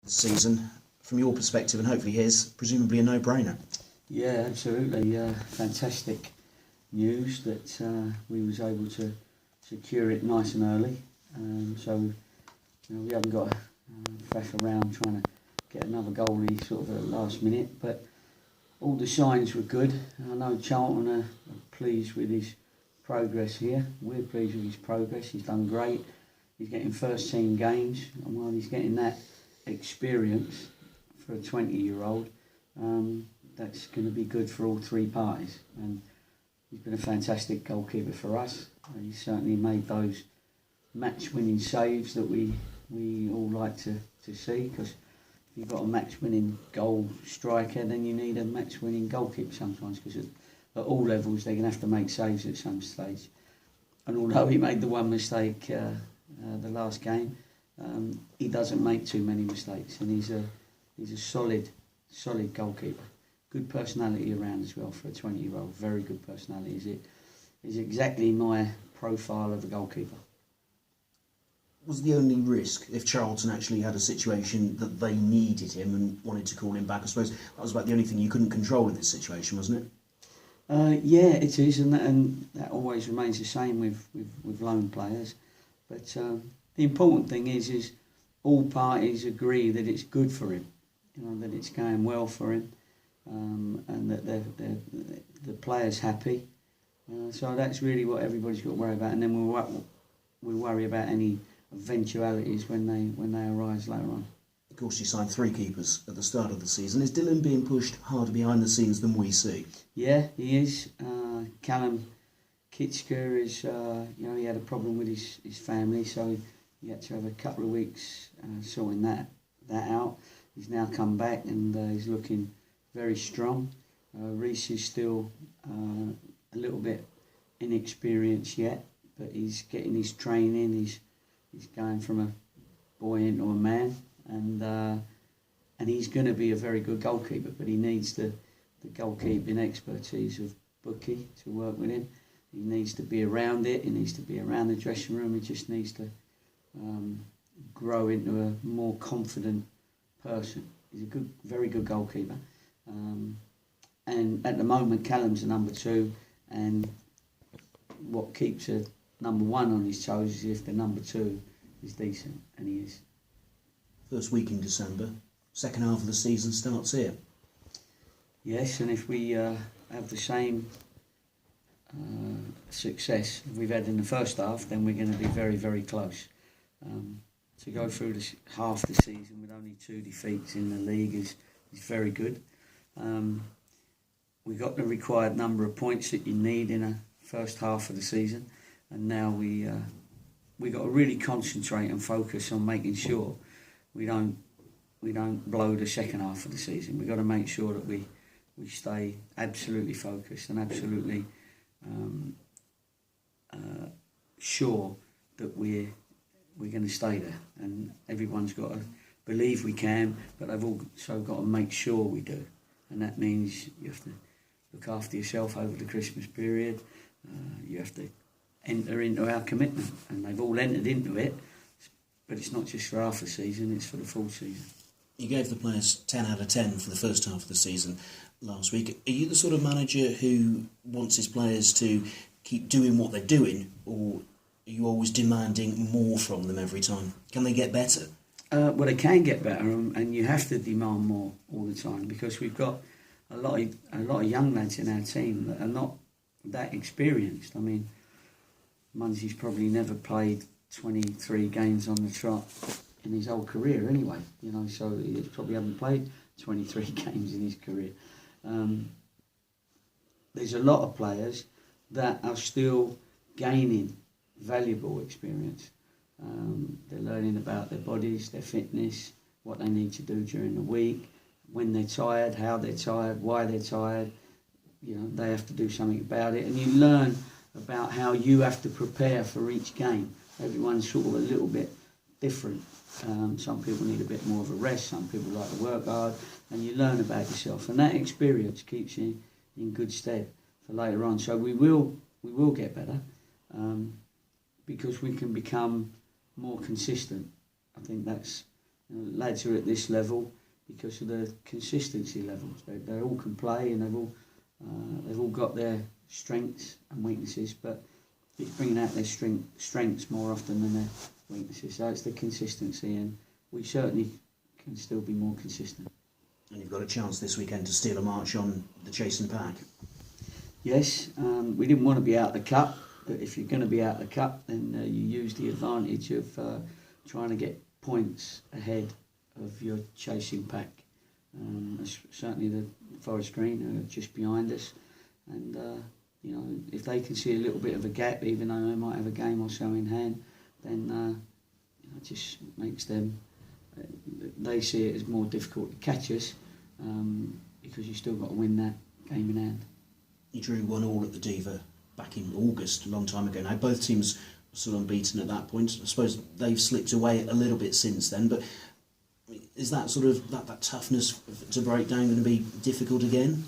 season, from your perspective and hopefully his, presumably a no-brainer. Yeah, absolutely. Fantastic news that we was able to secure it nice and early. So we haven't got to faff around trying to get another goalie sort of at the last minute. But all the signs were good. I know Charlton are pleased with his progress here. We're pleased with his progress. He's done great. He's getting first team games, and while he's getting that experience for a 20-year-old, that's going to be good for all three parties. And he's been a fantastic goalkeeper for us. He's certainly made those match-winning saves that we all like to see, because if you've got a match-winning goal striker, then you need a match-winning goalkeeper sometimes, because at all levels they're going to have to make saves at some stage. And although he made the one mistake the last game, he doesn't make too many mistakes, and he's a solid goalkeeper. Good personality around as well for a 20-year-old. Very good personality. Is exactly my profile of a goalkeeper. Was the only risk if Charlton actually had a situation that they needed him and wanted to call him back? I suppose that was about the only thing you couldn't control in this situation, wasn't it? Yeah, it is, and that always remains the same with loan players. But the important thing is all parties agree that it's good for him, that it's going well for him, and that the player's happy. So that's really what everybody's got to worry about, and then we'll worry about any eventualities when they arise later on. Of course, you signed 3 keepers at the start of the season. Is Dylan being pushed harder behind the scenes than we see? Yeah, he is. Callum Kitchker is, he had a problem with his family, so he had to have a couple of weeks sorting that out. He's now come back and he's looking very strong. Reece is still a little bit inexperienced yet, but he's getting his training. He's going from a boy into a man, and he's going to be a very good goalkeeper. But he needs the goalkeeping expertise of Bookie to work with him. He needs to be around it. He needs to be around the dressing room. He just needs to grow into a more confident person. He's a very good goalkeeper. And at the moment, Callum's a number 2, and what keeps a number 1 on his toes is if the number 2 is decent, and he is. First week in December, second half of the season starts here. Yes, and if we have the same success we've had in the first half, then we're going to be very, very close. To go through this half the season with only 2 defeats in the league is very good. We got the required number of points that you need in a first half of the season, and now we got to really concentrate and focus on making sure we don't blow the second half of the season. We've got to make sure that we stay absolutely focused and absolutely sure that we're going to stay there, and everyone's got to believe we can, but they've also got to make sure we do, and that means you have to look after yourself over the Christmas period. You have to enter into our commitment, and they've all entered into it, but it's not just for half the season, it's for the full season. You gave the players 10 out of 10 for the first half of the season last week. Are you the sort of manager who wants his players to keep doing what they're doing, or are you always demanding more from them every time? Can they get better? Well, they can get better, and you have to demand more all the time, because we've got a lot of young lads in our team that are not that experienced. I mean, Munsey's probably never played 23 games on the trot in his whole career anyway, so he probably hasn't played 23 games in his career. There's a lot of players that are still gaining valuable experience. They're learning about their bodies, their fitness, what they need to do during the week, when they're tired, how they're tired, why they're tired. They have to do something about it, and you learn about how you have to prepare for each game. Everyone's sort of a little bit different. Some people need a bit more of a rest, some people like to work hard, and you learn about yourself, and that experience keeps you in good stead for later on. So we will get better, because we can become more consistent. I think that's lads are at this level because of the consistency levels. They all can play, and they've all got their strengths and weaknesses, but it's bringing out their strengths more often than their weaknesses. So it's the consistency, and we certainly can still be more consistent. And you've got a chance this weekend to steal a march on the Chasing Pack. Yes, we didn't want to be out of the cup, but if you're going to be out of the cup, then you use the advantage of trying to get points ahead of your Chasing Pack. Certainly the Forest Green are just behind us, and if they can see a little bit of a gap, even though they might have a game or so in hand, then it just makes them. They see it as more difficult to catch us because you've still got to win that game in hand. You drew 1-1 at the Diva back in August, a long time ago now. Both teams were still unbeaten at that point. I suppose they've slipped away a little bit since then, but is that sort of that toughness to break down going to be difficult again?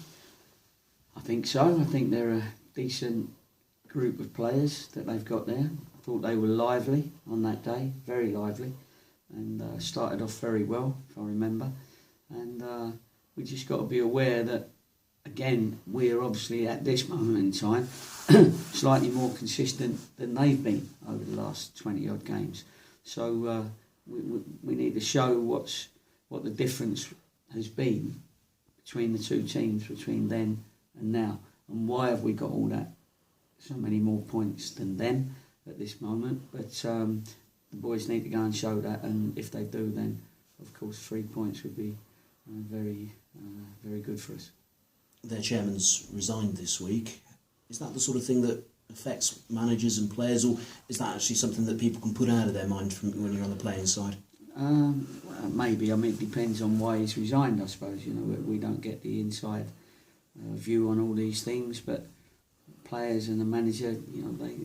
I think so. I think they're a decent group of players that they've got there. I thought they were lively on that day, very lively, and started off very well, if I remember. And we just got to be aware that, again, we're obviously at this moment in time slightly more consistent than they've been over the last 20 odd games. So we need to show what the difference has been between the two teams, between then and now, and why have we got all that, so many more points than them at this moment. But the boys need to go and show that, and if they do, then of course 3 points would be very good for us. Their chairman's resigned this week. Is that the sort of thing that affects managers and players, or is that actually something that people can put out of their mind from when you're on the playing side? Maybe. I mean, it depends on why he's resigned, I suppose. We don't get the inside view on all these things, but players and the manager,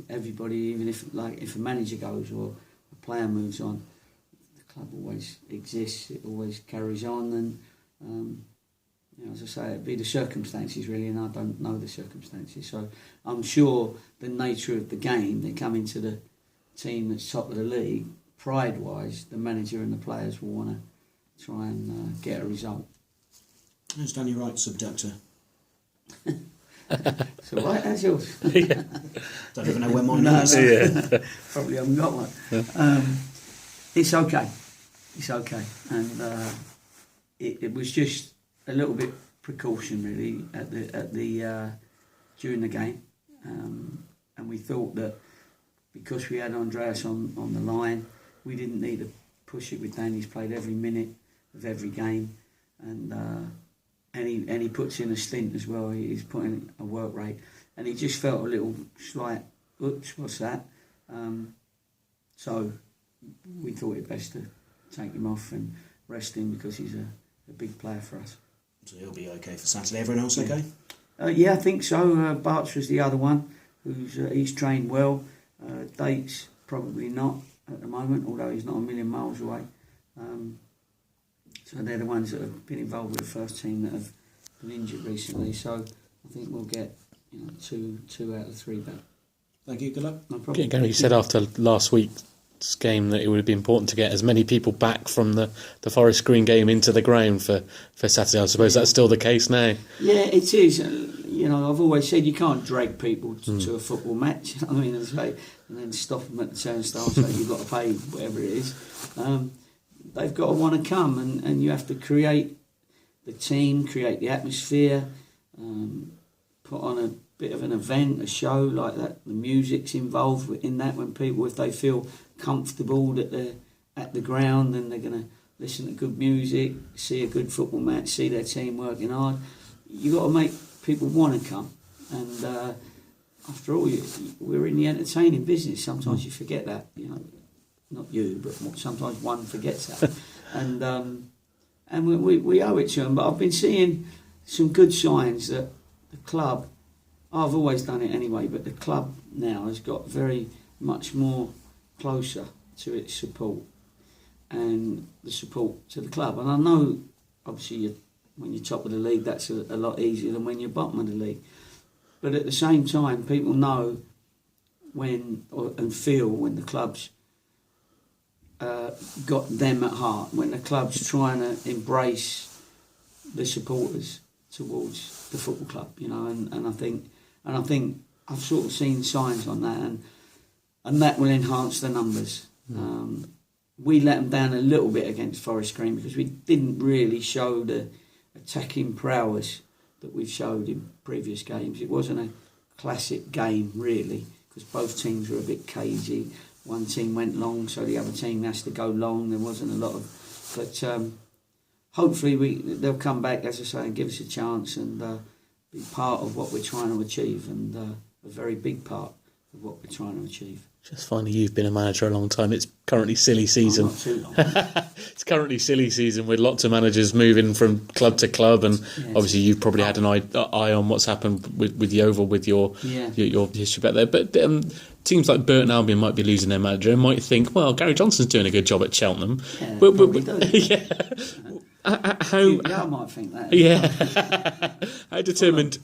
everybody, even if a manager goes or a player moves on, the club always exists. It always carries on, and as I say, it'd be the circumstances really, and I don't know the circumstances. So I'm sure the nature of the game, they come into the team that's top of the league, pride-wise, the manager and the players will want to try and get a result. How's Danny Wright, subductor? So right, that's yours. Don't even know where mine No, is. no. Probably haven't got one. It's okay. It's okay. And it was just a little bit precaution really at the during the game, and we thought that because we had Andreas on the line, we didn't need to push it with Dan. He's played every minute of every game, and he puts in a stint as well. He's putting a work rate, and he just felt a little slight, oops, what's that? So we thought it best to take him off and rest him because he's a big player for us. So he'll be okay for Saturday. Everyone else okay? Yeah, I think so. Bartz was the other one he's trained well. Dates probably not at the moment, although he's not a million miles away. So they're the ones that have been involved with the first team that have been injured recently. So I think we'll get 2 out of 3 back. Thank you. Good luck. No problem. Gary said after last week's game that it would be important to get as many people back from the Forest Green game into the ground for Saturday. I suppose that's still the case now. Yeah, it is. I've always said you can't drag people to a football match. I mean, and then stop them at the turnstile and say you've got to pay whatever it is. They've got to want to come, and you have to create the team, create the atmosphere, put on a bit of an event, a show like that. The music's involved in that. When people, if they feel comfortable that they're at the ground, then they're going to listen to good music, see a good football match, see their team working hard. You've got to make people want to come, and after all, we're in the entertaining business. Sometimes you forget that, not you, but sometimes one forgets that, and we owe it to them. But I've been seeing some good signs that the club, I've always done it anyway, but the club now has got very much more closer to its support and the support to the club. And I know, obviously, when you're top of the league, that's a lot easier than when you're bottom of the league. But at the same time, people know and feel when the club's got them at heart, when the club's trying to embrace the supporters towards the football club, you know, and I think I've sort of seen signs on that, and that will enhance the numbers. We let them down a little bit against Forest Green because we didn't really show the attacking prowess that we've showed in previous games. It wasn't a classic game really, because both teams were a bit cagey. One team went long, so the other team has to go long. There wasn't a lot of, but hopefully they'll come back, as I say, and give us a chance and be part of what we're trying to achieve, and a very big part of what we're trying to achieve. Just finally, you've been a manager a long time. It's currently silly season. Not too long. It's currently silly season with lots of managers moving from club to club, and obviously you've probably had an eye on what's happened with Yeovil, with your history back there. But teams like Burton Albion might be losing their manager and might think, well, Gary Johnson's doing a good job at Cheltenham. Yeah, I might think that. Yeah. How determined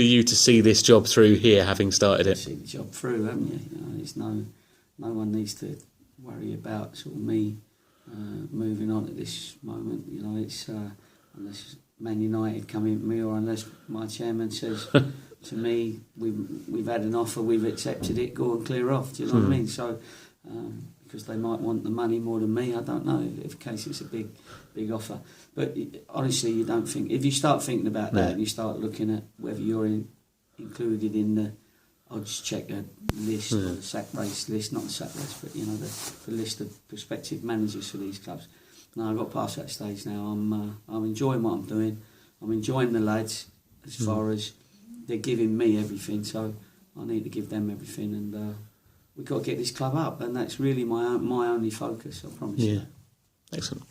are you to see this job through here, having started it? See the job through, haven't you? You know, there's no one needs to worry about sort of me moving on at this moment. You know, it's unless Man United come in for me, or unless my chairman says to me, we've had an offer, we've accepted it, go and clear off. Do you know what I mean? So because they might want the money more than me, I don't know. If in case it's a big offer, but honestly, you don't think, if you start thinking about that and you start looking at whether you're included in the odds checker list or the sack race list, not the sack race, but you know the list of prospective managers for these clubs. Now I've got past that stage now. I'm enjoying what I'm doing. I'm enjoying the lads as far as they're giving me everything, so I need to give them everything, and we've got to get this club up, and that's really my only focus. I promise you. Excellent.